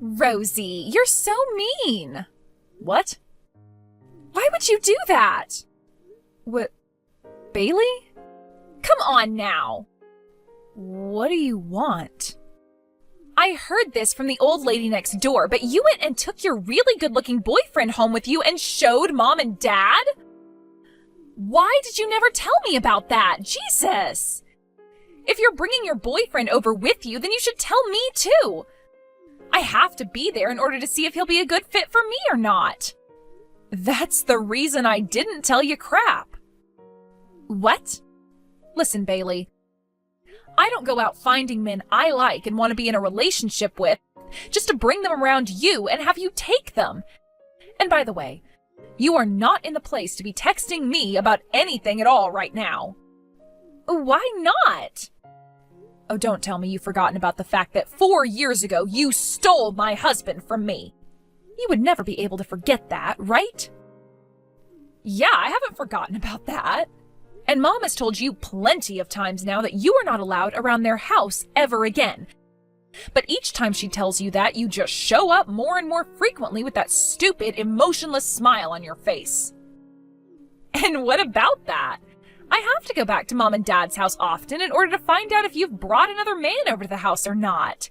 Rosie, you're so mean. What? Why would you do that? What? Bailey? Come on now. What do you want? I heard this from the old lady next door, but you went and took your really good-looking boyfriend home with you and showed Mom and Dad? Why did you never tell me about that? Jesus! If you're bringing your boyfriend over with you, then you should tell me too. I have to be there in order to see if he'll be a good fit for me or not. That's the reason I didn't tell you crap. What? Listen, Bailey. I don't go out finding men I like and want to be in a relationship with just to bring them around you and have you take them. And by the way, you are not in the place to be texting me about anything at all right now. Why not? Oh, don't tell me you've forgotten about the fact that 4 years ago you stole my husband from me. You would never be able to forget that, right? Yeah, I haven't forgotten about that. And Mom has told you plenty of times now that you are not allowed around their house ever again. But each time she tells you that, you just show up more and more frequently with that stupid, emotionless smile on your face. And what about that? I have to go back to Mom and Dad's house often in order to find out if you've brought another man over to the house or not.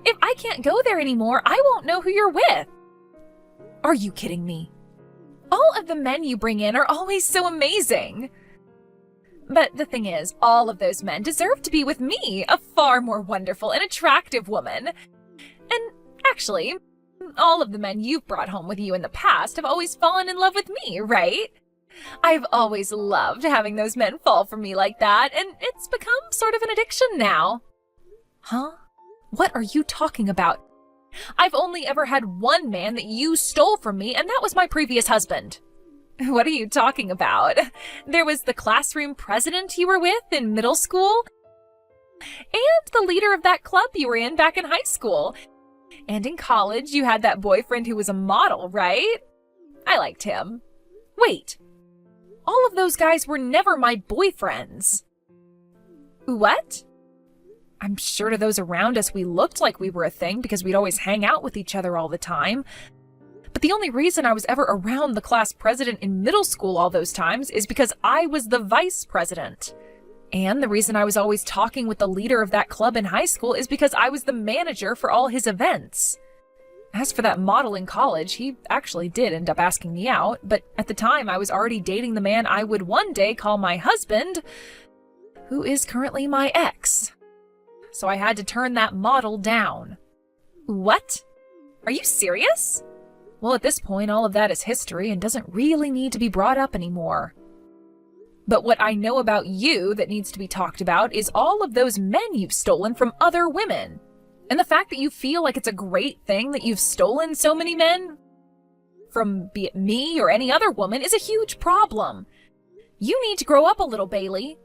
If I can't go there anymore, I won't know who you're with. Are you kidding me? All of the men you bring in are always so amazing. But the thing is, all of those men deserve to be with me, a far more wonderful and attractive woman. And actually, all of the men you've brought home with you in the past have always fallen in love with me, right? I've always loved having those men fall for me like that, and it's become sort of an addiction now. Huh? What are you talking about? I've only ever had one man that you stole from me, and that was my previous husband. What are you talking about? There was the classroom president you were with in middle school, and the leader of that club you were in back in high school. And in college, you had that boyfriend who was a model, right? I liked him. Wait, all of those guys were never my boyfriends. What? I'm sure to those around us we looked like we were a thing because we'd always hang out with each other all the time. But the only reason I was ever around the class president in middle school all those times is because I was the vice president. And the reason I was always talking with the leader of that club in high school is because I was the manager for all his events. As for that model in college, he actually did end up asking me out, but at the time I was already dating the man I would one day call my husband, who is currently my ex. So I had to turn that model down. What? Are you serious? Well, at this point, all of that is history and doesn't really need to be brought up anymore. But what I know about you that needs to be talked about is all of those men you've stolen from other women. And the fact that you feel like it's a great thing that you've stolen so many men from, be it me or any other woman, is a huge problem. You need to grow up a little, Bailey.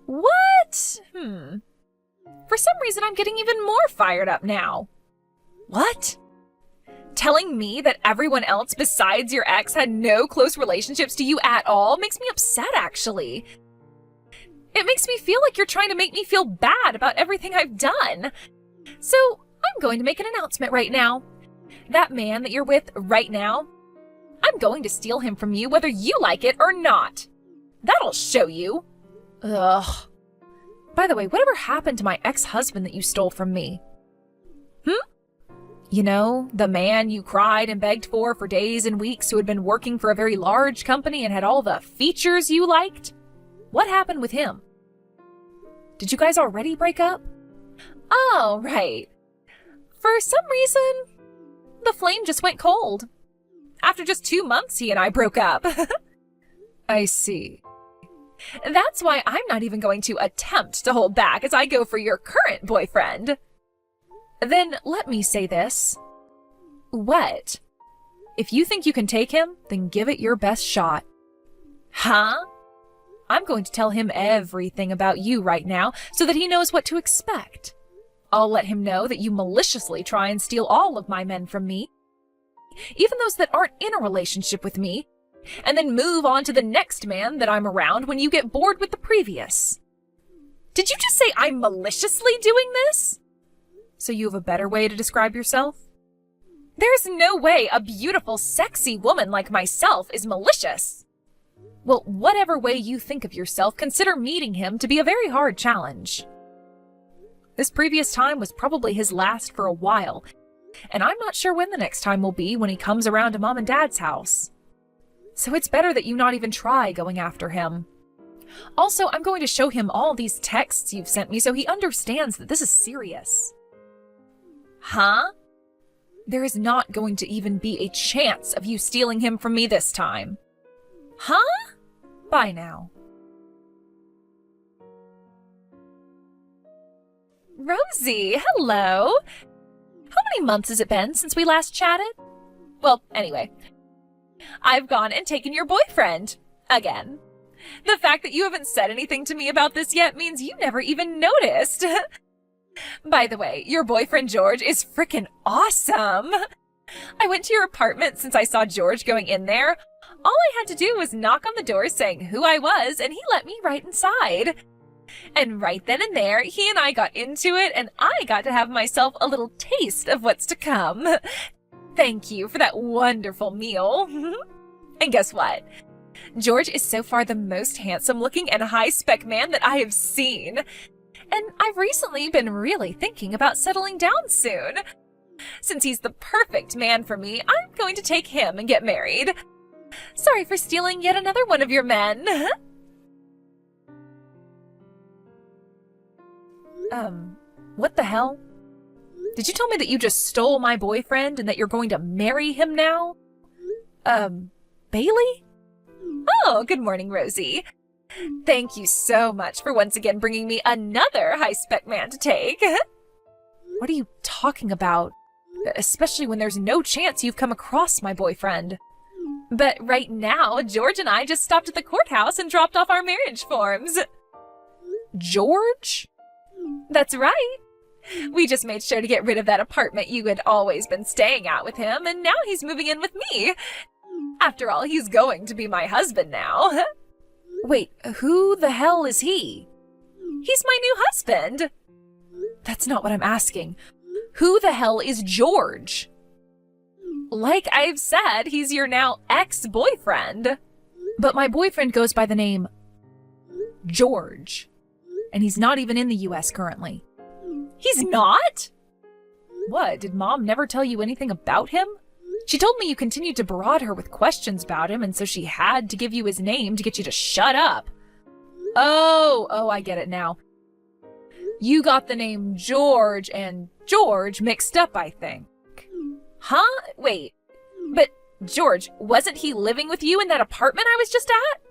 What? For some reason, I'm getting even more fired up now. What? Telling me that everyone else besides your ex had no close relationships to you at all makes me upset, actually. It makes me feel like you're trying to make me feel bad about everything I've done. So I'm going to make an announcement right now. That man that you're with right now, I'm going to steal him from you whether you like it or not. That'll show you. Ugh. By the way, whatever happened to my ex-husband that you stole from me? You know, the man you cried and begged for days and weeks who had been working for a very large company and had all the features you liked? What happened with him? Did you guys already break up? Oh, right. For some reason, the flame just went cold. After just 2 months, he and I broke up. I see. That's why I'm not even going to attempt to hold back as I go for your current boyfriend. Then let me say this. What? If you think you can take him, then give it your best shot. Huh? I'm going to tell him everything about you right now so that he knows what to expect. I'll let him know that you maliciously try and steal all of my men from me, even those that aren't in a relationship with me, and then move on to the next man that I'm around when you get bored with the previous. Did you just say I'm maliciously doing this? So you have a better way to describe yourself? There's no way a beautiful, sexy woman like myself is malicious. Well, whatever way you think of yourself, consider meeting him to be a very hard challenge. This previous time was probably his last for a while, and I'm not sure when the next time will be when he comes around to Mom and Dad's house. So it's better that you not even try going after him. Also, I'm going to show him all these texts you've sent me so he understands that this is serious. Huh? There is not going to even be a chance of you stealing him from me this time. Huh? Bye now. Rosie, hello. How many months has it been since we last chatted? Well, anyway, I've gone and taken your boyfriend. Again. The fact that you haven't said anything to me about this yet means you never even noticed. By the way, your boyfriend George is frickin' awesome. I went to your apartment since I saw George going in there. All I had to do was knock on the door saying who I was, and he let me right inside. And right then and there, he and I got into it, and I got to have myself a little taste of what's to come. Thank you for that wonderful meal. And guess what? George is so far the most handsome-looking and high-spec man that I have seen. And I've recently been really thinking about settling down soon. Since he's the perfect man for me, I'm going to take him and get married. Sorry for stealing yet another one of your men. What the hell? Did you tell me that you just stole my boyfriend and that you're going to marry him now? Bailey? Oh, good morning, Rosie. Thank you so much for once again bringing me another high-spec man to take. What are you talking about? Especially when there's no chance you've come across my boyfriend. But right now, George and I just stopped at the courthouse and dropped off our marriage forms. George? That's right. We just made sure to get rid of that apartment you had always been staying at with him, and now he's moving in with me. After all, he's going to be my husband now. Wait, who the hell is he? He's my new husband. That's not what I'm asking. Who the hell is George? Like I've said, he's your now ex-boyfriend. But my boyfriend goes by the name George. And he's not even in the US currently. He's not? What, did Mom never tell you anything about him? She told me you continued to barrage her with questions about him, and so she had to give you his name to get you to shut up. Oh, I get it now. You got the name George and George mixed up, I think. Huh? Wait, but George, wasn't he living with you in that apartment I was just at?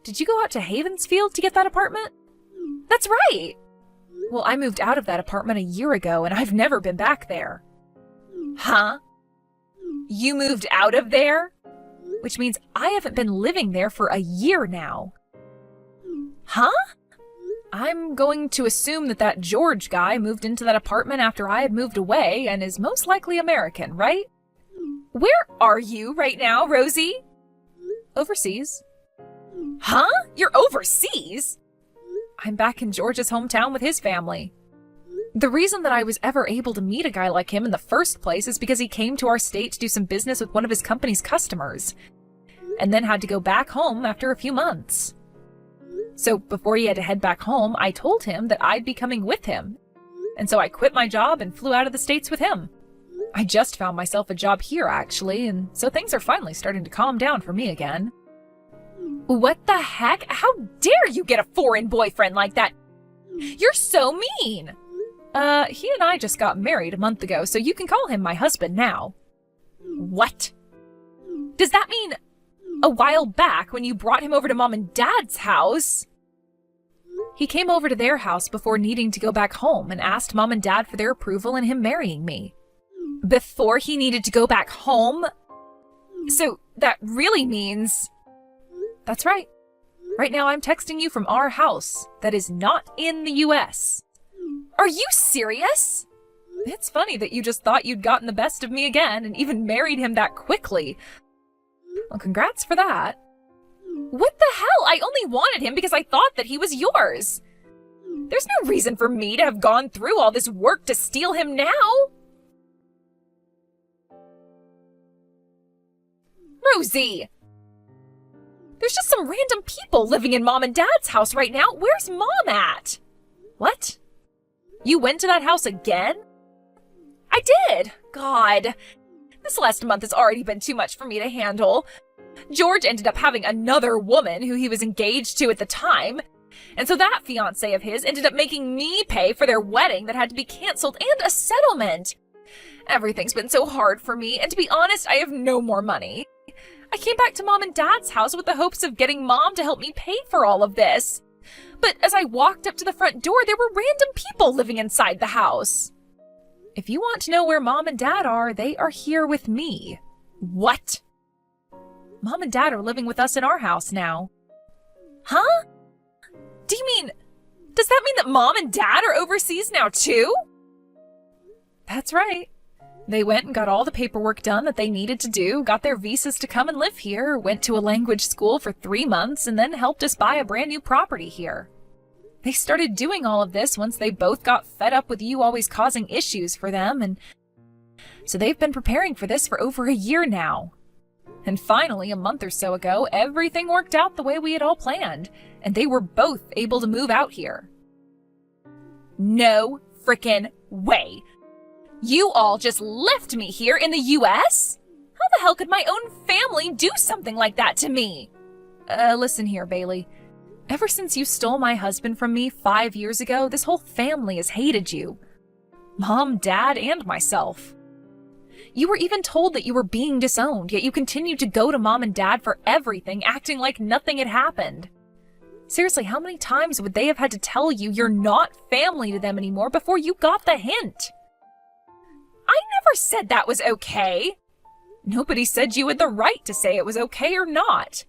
Did you go out to Havensfield to get that apartment? That's right. Well, I moved out of that apartment a year ago, and I've never been back there. Huh? You moved out of there? Which means I haven't been living there for a year now. Huh? I'm going to assume that George guy moved into that apartment after I had moved away and is most likely American, right? Where are you right now, Rosie? Overseas. Huh? You're overseas? I'm back in George's hometown with his family. The reason that I was ever able to meet a guy like him in the first place is because he came to our state to do some business with one of his company's customers, and then had to go back home after a few months. So before he had to head back home, I told him that I'd be coming with him, and so I quit my job and flew out of the States with him. I just found myself a job here, actually, and so things are finally starting to calm down for me again. What the heck? How dare you get a foreign boyfriend like that? You're so mean. He and I just got married a month ago, so you can call him my husband now. What? Does that mean a while back when you brought him over to Mom and Dad's house? He came over to their house before needing to go back home and asked Mom and Dad for their approval in him marrying me. Before he needed to go back home? So that really means... That's right. Right now I'm texting you from our house that is not in the US. Are you serious? It's funny that you just thought you'd gotten the best of me again and even married him that quickly. Well, congrats for that. What the hell? I only wanted him because I thought that he was yours. There's no reason for me to have gone through all this work to steal him now. Rosie! There's just some random people living in Mom and Dad's house right now. Where's Mom at? What? You went to that house again? I did. God. This last month has already been too much for me to handle. George ended up having another woman who he was engaged to at the time. And so that fiancé of his ended up making me pay for their wedding that had to be canceled and a settlement. Everything's been so hard for me, and to be honest, I have no more money. I came back to Mom and Dad's house with the hopes of getting Mom to help me pay for all of this. But as I walked up to the front door, there were random people living inside the house. If you want to know where Mom and Dad are, they are here with me. What? Mom and Dad are living with us in our house now. Huh? Does that mean that Mom and Dad are overseas now too? That's right. They went and got all the paperwork done that they needed to do, got their visas to come and live here, went to a language school for 3 months, and then helped us buy a brand new property here. They started doing all of this once they both got fed up with you always causing issues for them, and so they've been preparing for this for over a year now. And finally, a month or so ago, everything worked out the way we had all planned, and they were both able to move out here. No frickin' way. You all just left me here in the US? How the hell could my own family do something like that to me? Listen here, Bailey. Ever since you stole my husband from me 5 years ago, this whole family has hated you. Mom, Dad, and myself. You were even told that you were being disowned, yet you continued to go to Mom and Dad for everything, acting like nothing had happened. Seriously, how many times would they have had to tell you you're not family to them anymore before you got the hint? I never said that was okay. Nobody said you had the right to say it was okay or not.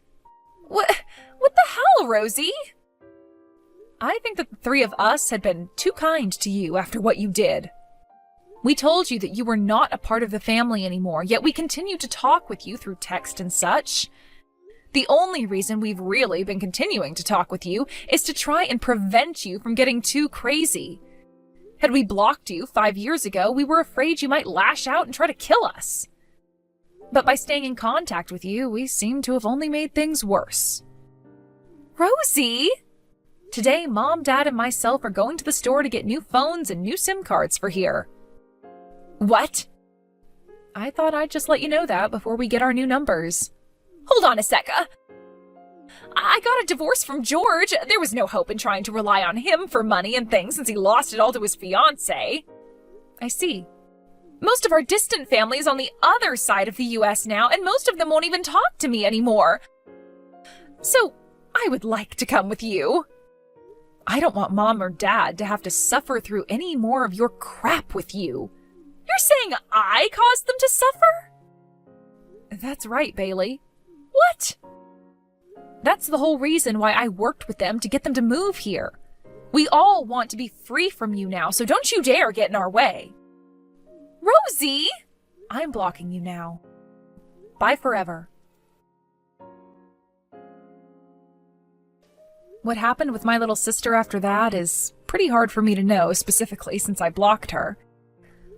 What the hell, Rosie? I think that the 3 of us had been too kind to you after what you did. We told you that you were not a part of the family anymore, yet we continued to talk with you through text and such. The only reason we've really been continuing to talk with you is to try and prevent you from getting too crazy. Had we blocked you 5 years ago, we were afraid you might lash out and try to kill us. But by staying in contact with you, we seem to have only made things worse. Rosie? Today, Mom, Dad, and myself are going to the store to get new phones and new SIM cards for here. What? I thought I'd just let you know that before we get our new numbers. Hold on a sec. I got a divorce from George. There was no hope in trying to rely on him for money and things since he lost it all to his fiancée. I see. Most of our distant family is on the other side of the US now, and most of them won't even talk to me anymore. So, I would like to come with you. I don't want Mom or Dad to have to suffer through any more of your crap with you. You're saying I caused them to suffer? That's right, Bailey. What? That's the whole reason why I worked with them to get them to move here. We all want to be free from you now, so don't you dare get in our way. Rosie! I'm blocking you now. Bye forever. What happened with my little sister after that is pretty hard for me to know specifically since I blocked her.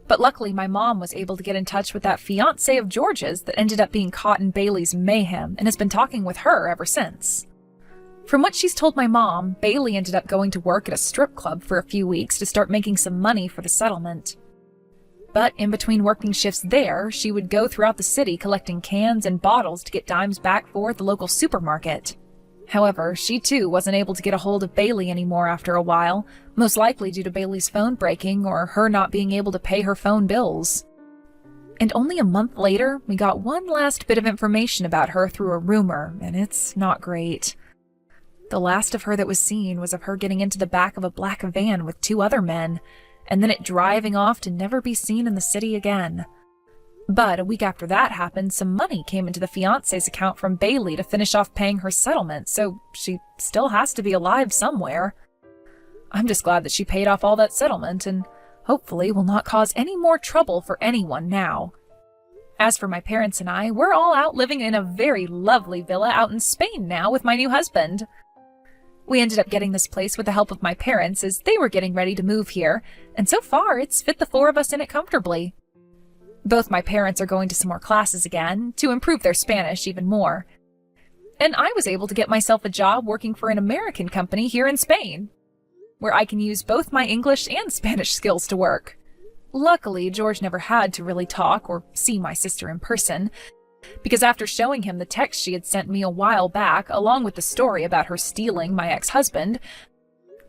But luckily my mom was able to get in touch with that fiancé of George's that ended up being caught in Bailey's mayhem and has been talking with her ever since. From what she's told my mom, Bailey ended up going to work at a strip club for a few weeks to start making some money for the settlement. But in between working shifts there, she would go throughout the city collecting cans and bottles to get dimes back for at the local supermarket. However, she too wasn't able to get a hold of Bailey anymore after a while, most likely due to Bailey's phone breaking or her not being able to pay her phone bills. And only a month later, we got one last bit of information about her through a rumor, and it's not great. The last of her that was seen was of her getting into the back of a black van with 2 other men, and then it driving off to never be seen in the city again. But a week after that happened, some money came into the fiancé's account from Bailey to finish off paying her settlement, so she still has to be alive somewhere. I'm just glad that she paid off all that settlement and hopefully will not cause any more trouble for anyone now. As for my parents and I, we're all out living in a very lovely villa out in Spain now with my new husband. We ended up getting this place with the help of my parents as they were getting ready to move here, and so far it's fit the 4 of us in it comfortably. Both my parents are going to some more classes again to improve their Spanish even more. And I was able to get myself a job working for an American company here in Spain, where I can use both my English and Spanish skills to work. Luckily, George never had to really talk or see my sister in person, because after showing him the text she had sent me a while back, along with the story about her stealing my ex-husband,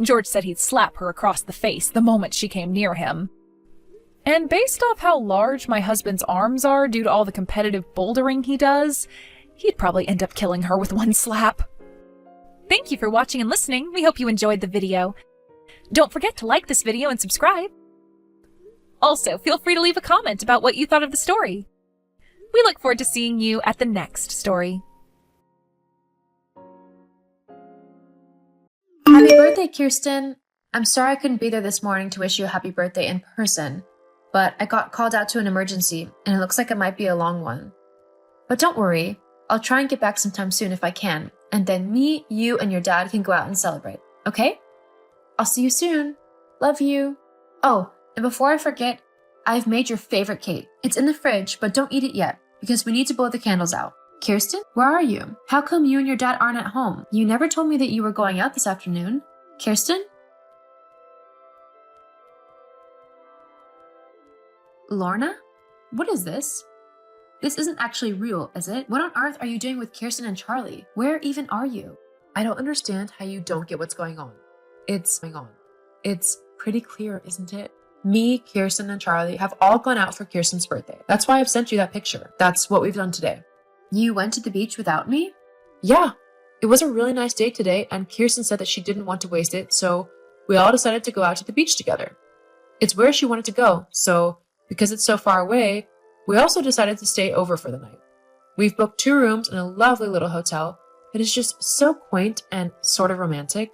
George said he'd slap her across the face the moment she came near him. And based off how large my husband's arms are due to all the competitive bouldering he does, he'd probably end up killing her with one slap. Thank you for watching and listening. We hope you enjoyed the video. Don't forget to like this video and subscribe. Also, feel free to leave a comment about what you thought of the story. We look forward to seeing you at the next story. Happy birthday, Kirsten. I'm sorry I couldn't be there this morning to wish you a happy birthday in person, but I got called out to an emergency, and it looks like it might be a long one. But don't worry, I'll try and get back sometime soon if I can, and then me, you, and your dad can go out and celebrate, okay? I'll see you soon. Love you. Oh, and before I forget, I've made your favorite cake. It's in the fridge, but don't eat it yet, because we need to blow the candles out. Kirsten, where are you? How come you and your dad aren't at home? You never told me that you were going out this afternoon. Kirsten? Lorna? What is this? This isn't actually real, is it? What on earth are you doing with Kirsten and Charlie? Where even are you? I don't understand how you don't get what's going on. It's pretty clear, isn't it? Me, Kirsten, and Charlie have all gone out for Kirsten's birthday. That's why I've sent you that picture. That's what we've done today. You went to the beach without me? Yeah, it was a really nice day today, and Kirsten said that she didn't want to waste it, so we all decided to go out to the beach together. It's where she wanted to go, so because it's so far away, we also decided to stay over for the night. We've booked 2 rooms in a lovely little hotel that is just so quaint and sort of romantic.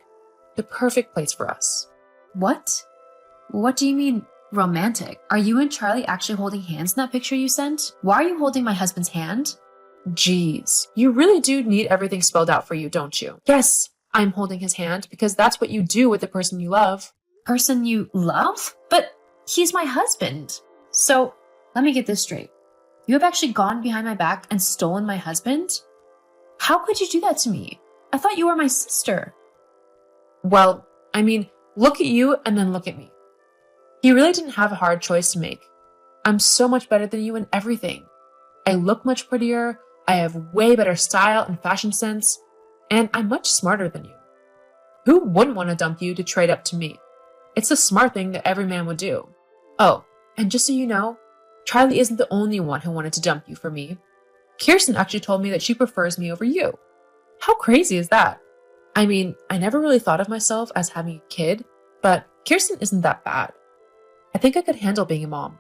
The perfect place for us. What? What do you mean, romantic? Are you and Charlie actually holding hands in that picture you sent? Why are you holding my husband's hand? Jeez, you really do need everything spelled out for you, don't you? Yes, I'm holding his hand because that's what you do with the person you love. Person you love? But he's my husband. So, let me get this straight. You have actually gone behind my back and stolen my husband? How could you do that to me? I thought you were my sister. Well, I mean, look at you and then look at me. He really didn't have a hard choice to make. I'm so much better than you in everything. I look much prettier, I have way better style and fashion sense, and I'm much smarter than you. Who wouldn't want to dump you to trade up to me? It's a smart thing that every man would do. Oh, and just so you know, Charlie isn't the only one who wanted to dump you for me. Kirsten actually told me that she prefers me over you. How crazy is that? I mean, I never really thought of myself as having a kid, but Kirsten isn't that bad. I think I could handle being a mom.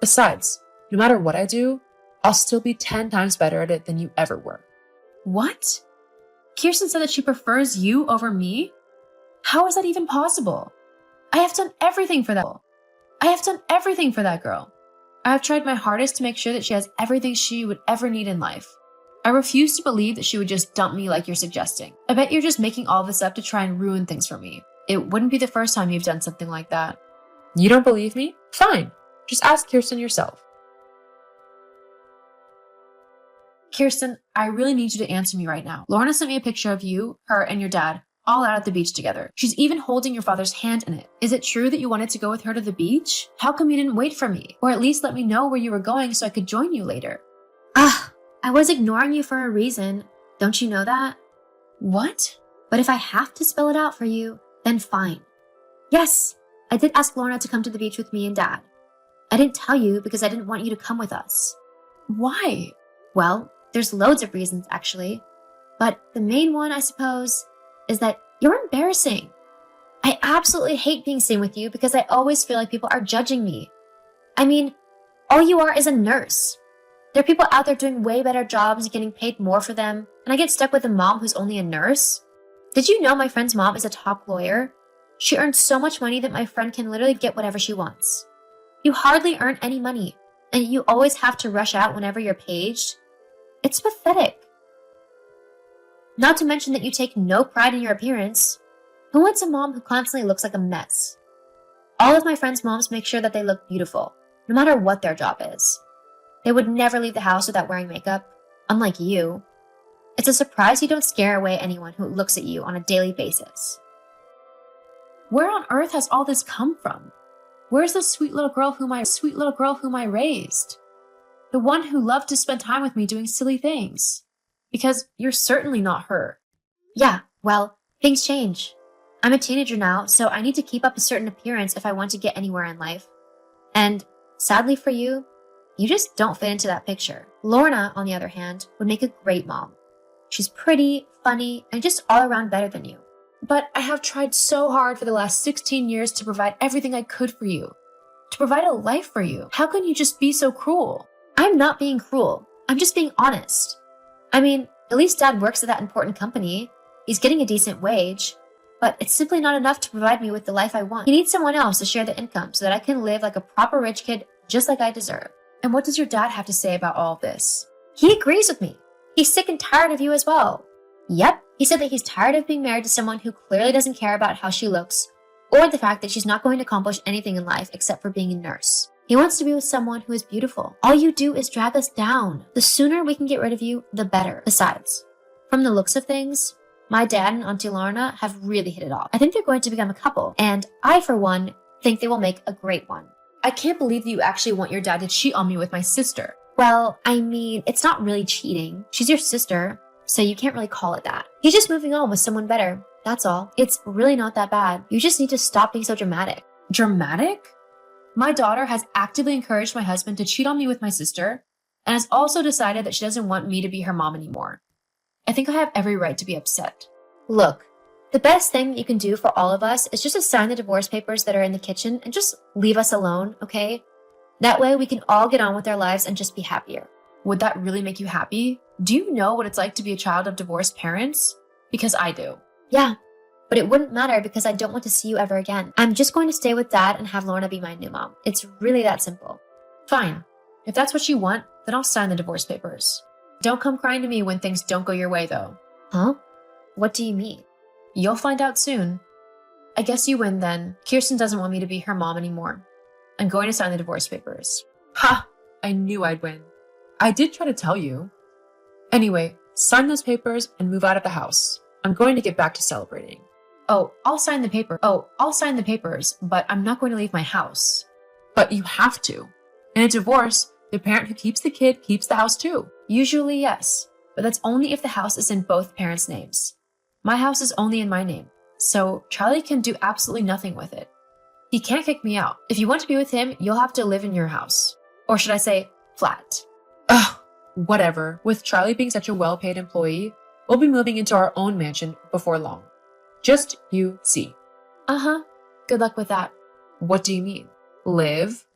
Besides, no matter what I do, I'll still be 10 times better at it than you ever were. What? Kirsten said that she prefers you over me? How is that even possible? I have done everything for that girl. I have tried my hardest to make sure that she has everything she would ever need in life. I refuse to believe that she would just dump me like you're suggesting. I bet you're just making all this up to try and ruin things for me. It wouldn't be the first time you've done something like that. You don't believe me? Fine. Just ask Kirsten yourself. Kirsten, I really need you to answer me right now. Lorna sent me a picture of you, her, and your dad all out at the beach together. She's even holding your father's hand in it. Is it true that you wanted to go with her to the beach? How come you didn't wait for me? Or at least let me know where you were going so I could join you later? I was ignoring you for a reason. Don't you know that? What? But if I have to spell it out for you, then fine. Yes, I did ask Lorna to come to the beach with me and Dad. I didn't tell you because I didn't want you to come with us. Why? Well, there's loads of reasons actually. But the main one, I suppose, is that you're embarrassing. I absolutely hate being seen with you because I always feel like people are judging me. I mean, all you are is a nurse. There are people out there doing way better jobs and getting paid more for them, and I get stuck with a mom who's only a nurse. Did you know my friend's mom is a top lawyer? She earns so much money that my friend can literally get whatever she wants. You hardly earn any money, and you always have to rush out whenever you're paged. It's pathetic. Not to mention that you take no pride in your appearance. Who wants a mom who constantly looks like a mess? All of my friends' moms make sure that they look beautiful. no matter what their job is. They would never leave the house without wearing makeup, unlike you. It's a surprise you don't scare away anyone who looks at you on a daily basis. Where on earth has all this come from? Where's the sweet little girl whom I raised? The one who loved to spend time with me doing silly things. Because you're certainly not her. Yeah, well, things change. I'm a teenager now, so I need to keep up a certain appearance if I want to get anywhere in life. And sadly for you, you just don't fit into that picture. Lorna, on the other hand, would make a great mom. She's pretty, funny, and just all around better than you. But I have tried so hard for the last 16 years to provide everything I could for you. To provide a life for you. How can you just be so cruel? I'm not being cruel. I'm just being honest. I mean, at least Dad works at that important company. He's getting a decent wage. But it's simply not enough to provide me with the life I want. He needs someone else to share the income so that I can live like a proper rich kid just like I deserve. And what does your dad have to say about all of this? He agrees with me. He's sick and tired of you as well. Yep, he said that he's tired of being married to someone who clearly doesn't care about how she looks or the fact that she's not going to accomplish anything in life except for being a nurse. He wants to be with someone who is beautiful. All you do is drag us down. The sooner we can get rid of you, the better. Besides, from the looks of things, my dad and Auntie Lorna have really hit it off. I think they're going to become a couple, and I, for one, think they will make a great one. I can't believe that you actually want your dad to cheat on me with my sister. Well, I mean, it's not really cheating. She's your sister, so you can't really call it that. He's just moving on with someone better. That's all. It's really not that bad. You just need to stop being so dramatic. Dramatic? My daughter has actively encouraged my husband to cheat on me with my sister, and has also decided that she doesn't want me to be her mom anymore. I think I have every right to be upset. Look, the best thing you can do for all of us is just to sign the divorce papers that are in the kitchen and just leave us alone, okay? That way we can all get on with our lives and just be happier. Would that really make you happy? Do you know what it's like to be a child of divorced parents? Because I do. Yeah, but it wouldn't matter because I don't want to see you ever again. I'm just going to stay with Dad and have Lorna be my new mom. It's really that simple. Fine. If that's what you want, then I'll sign the divorce papers. Don't come crying to me when things don't go your way, though. Huh? What do you mean? You'll find out soon. I guess you win then. Kirsten doesn't want me to be her mom anymore. I'm going to sign the divorce papers. Ha! I knew I'd win. I did try to tell you. Anyway, sign those papers and move out of the house. I'm going to get back to celebrating. I'll sign the papers, but I'm not going to leave my house. But you have to. In a divorce, the parent who keeps the kid keeps the house too. Usually, yes, but that's only if the house is in both parents' names. My house is only in my name, so Charlie can do absolutely nothing with it. He can't kick me out. If you want to be with him, you'll have to live in your house. Or should I say, flat. Ugh, whatever. With Charlie being such a well-paid employee, we'll be moving into our own mansion before long. Just you see. Uh-huh. Good luck with that. What do you mean? Live?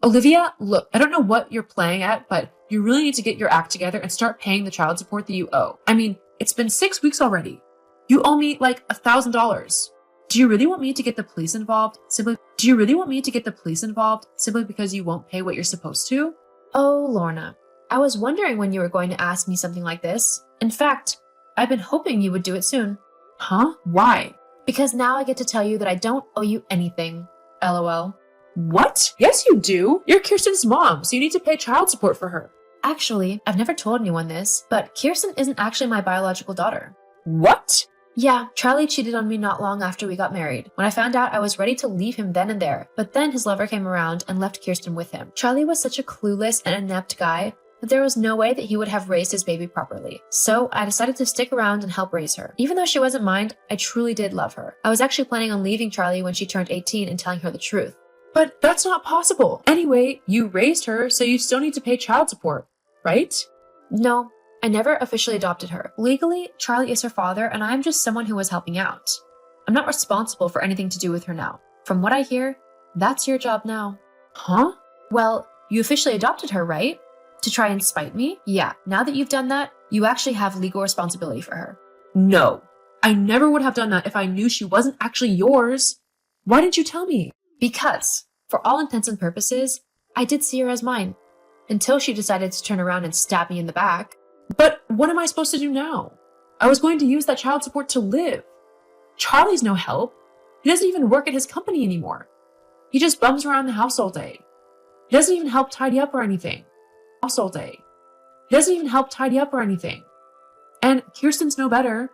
Olivia, look, I don't know what you're playing at, but you really need to get your act together and start paying the child support that you owe. I mean, it's been 6 weeks already. You owe me like $1,000. Do you really want me to get the police involved simply because you won't pay what you're supposed to? Oh, Lorna, I was wondering when you were going to ask me something like this. In fact, I've been hoping you would do it soon. Huh? Why? Because now I get to tell you that I don't owe you anything. LOL. What? Yes, you do. You're Kirsten's mom, so you need to pay child support for her. Actually, I've never told anyone this, but Kirsten isn't actually my biological daughter. What? Yeah, Charlie cheated on me not long after we got married. When I found out, I was ready to leave him then and there, but then his lover came around and left Kirsten with him. Charlie was such a clueless and inept guy that there was no way that he would have raised his baby properly. So I decided to stick around and help raise her. Even though she wasn't mine, I truly did love her. I was actually planning on leaving Charlie when she turned 18 and telling her the truth. But that's not possible. Anyway, you raised her, so you still need to pay child support, right? No, I never officially adopted her. Legally, Charlie is her father, and I'm just someone who was helping out. I'm not responsible for anything to do with her now. From what I hear, that's your job now. Huh? Well, you officially adopted her, right? To try and spite me? Yeah, now that you've done that, you actually have legal responsibility for her. No, I never would have done that if I knew she wasn't actually yours. Why didn't you tell me? Because, for all intents and purposes, I did see her as mine. Until she decided to turn around and stab me in the back. But what am I supposed to do now? I was going to use that child support to live. Charlie's no help. He doesn't even work at his company anymore. He just bums around the house all day. He doesn't even help tidy up or anything. House all day. He doesn't even help tidy up or anything. And Kirsten's no better.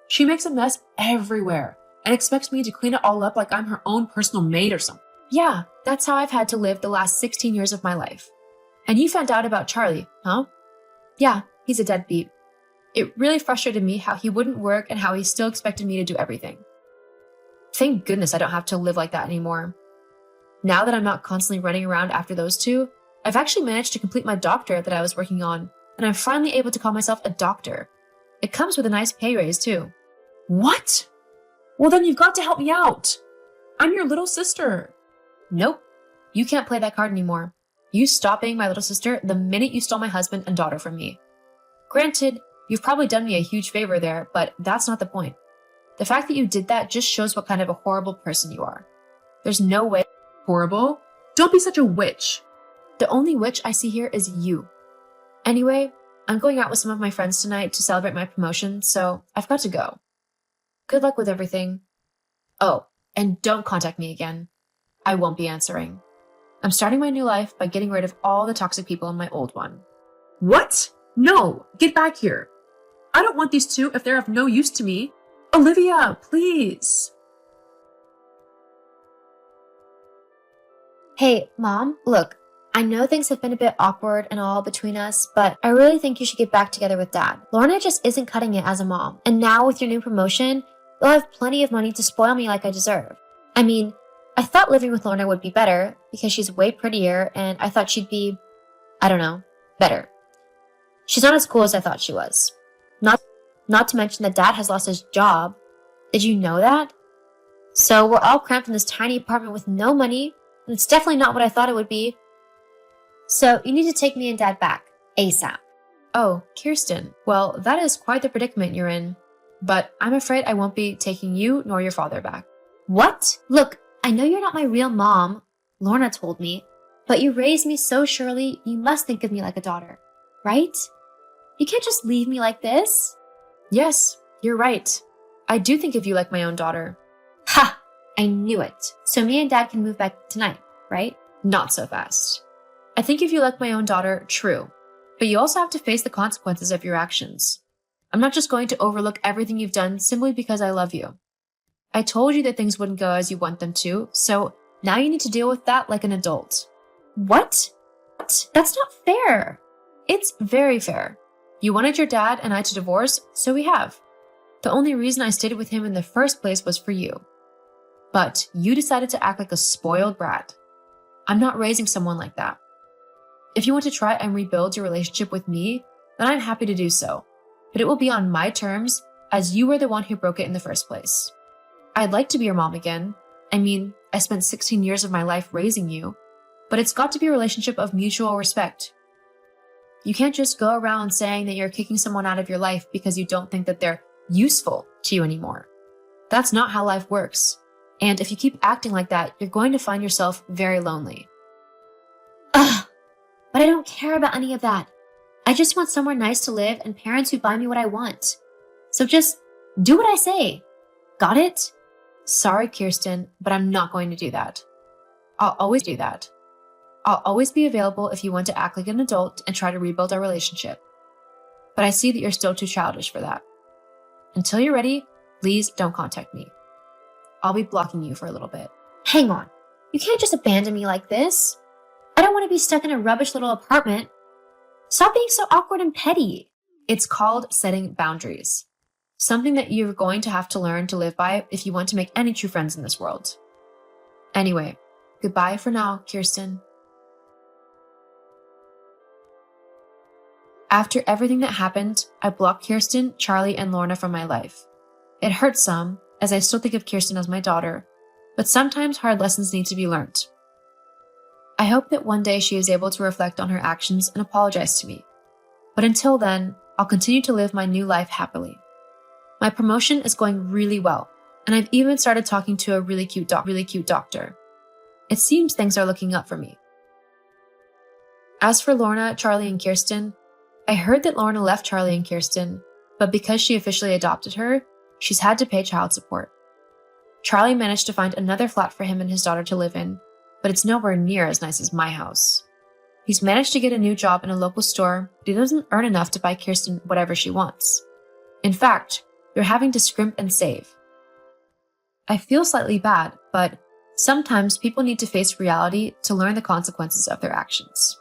She makes a mess everywhere and expects me to clean it all up like I'm her own personal maid or something. Yeah, that's how I've had to live the last 16 years of my life. And you found out about Charlie, huh? Yeah, he's a deadbeat. It really frustrated me how he wouldn't work and how he still expected me to do everything. Thank goodness I don't have to live like that anymore. Now that I'm not constantly running around after those two, I've actually managed to complete my doctorate that I was working on, and I'm finally able to call myself a doctor. It comes with a nice pay raise too. What? Well, then you've got to help me out. I'm your little sister. Nope. You can't play that card anymore. You stop being my little sister the minute you stole my husband and daughter from me. Granted, you've probably done me a huge favor there, but that's not the point. The fact that you did that just shows what kind of a horrible person you are. There's no way. Horrible? Don't be such a witch. The only witch I see here is you. Anyway, I'm going out with some of my friends tonight to celebrate my promotion, so I've got to go. Good luck with everything. Oh, and don't contact me again. I won't be answering. I'm starting my new life by getting rid of all the toxic people in my old one. What? No, get back here. I don't want these two if they're of no use to me. Olivia, please. Hey, Mom, look, I know things have been a bit awkward and all between us, but I really think you should get back together with Dad. Lorna just isn't cutting it as a mom, and now with your new promotion, you'll have plenty of money to spoil me like I deserve. I mean, I thought living with Lorna would be better because she's way prettier, and I thought she'd be, I don't know, better. She's not as cool as I thought she was. Not to mention that Dad has lost his job. Did you know that? So we're all cramped in this tiny apartment with no money, and it's definitely not what I thought it would be. So you need to take me and Dad back, ASAP. Oh, Kirsten, well, that is quite the predicament you're in. But I'm afraid I won't be taking you nor your father back. What? Look, I know you're not my real mom, Lorna told me, but you raised me so surely you must think of me like a daughter, right? You can't just leave me like this. Yes, you're right. I do think of you like my own daughter. Ha! I knew it. So me and Dad can move back tonight, right? Not so fast. I think of you like my own daughter, true. But you also have to face the consequences of your actions. I'm not just going to overlook everything you've done simply because I love you. I told you that things wouldn't go as you want them to, so now you need to deal with that like an adult. What? That's not fair. It's very fair. You wanted your dad and I to divorce, so we have. The only reason I stayed with him in the first place was for you. But you decided to act like a spoiled brat. I'm not raising someone like that. If you want to try and rebuild your relationship with me, then I'm happy to do so. But it will be on my terms, as you were the one who broke it in the first place. I'd like to be your mom again. I mean, I spent 16 years of my life raising you, but it's got to be a relationship of mutual respect. You can't just go around saying that you're kicking someone out of your life because you don't think that they're useful to you anymore. That's not how life works. And if you keep acting like that, you're going to find yourself very lonely. Ugh, but I don't care about any of that. I just want somewhere nice to live and parents who buy me what I want. So just do what I say. Got it? Sorry, Kirsten, but I'm not going to do that. I'll always do that. I'll always be available if you want to act like an adult and try to rebuild our relationship. But I see that you're still too childish for that. Until you're ready, please don't contact me. I'll be blocking you for a little bit. Hang on. You can't just abandon me like this. I don't want to be stuck in a rubbish little apartment. Stop being so awkward and petty. It's called setting boundaries. Something that you're going to have to learn to live by if you want to make any true friends in this world. Anyway, goodbye for now, Kirsten. After everything that happened, I blocked Kirsten, Charlie, and Lorna from my life. It hurts some, as I still think of Kirsten as my daughter, but sometimes hard lessons need to be learned. I hope that one day she is able to reflect on her actions and apologize to me. But until then, I'll continue to live my new life happily. My promotion is going really well, and I've even started talking to a really cute doctor. It seems things are looking up for me. As for Lorna, Charlie, and Kirsten, I heard that Lorna left Charlie and Kirsten, but because she officially adopted her, she's had to pay child support. Charlie managed to find another flat for him and his daughter to live in, but it's nowhere near as nice as my house. He's managed to get a new job in a local store, but he doesn't earn enough to buy Kirsten whatever she wants. In fact, they're having to scrimp and save. I feel slightly bad, but sometimes people need to face reality to learn the consequences of their actions.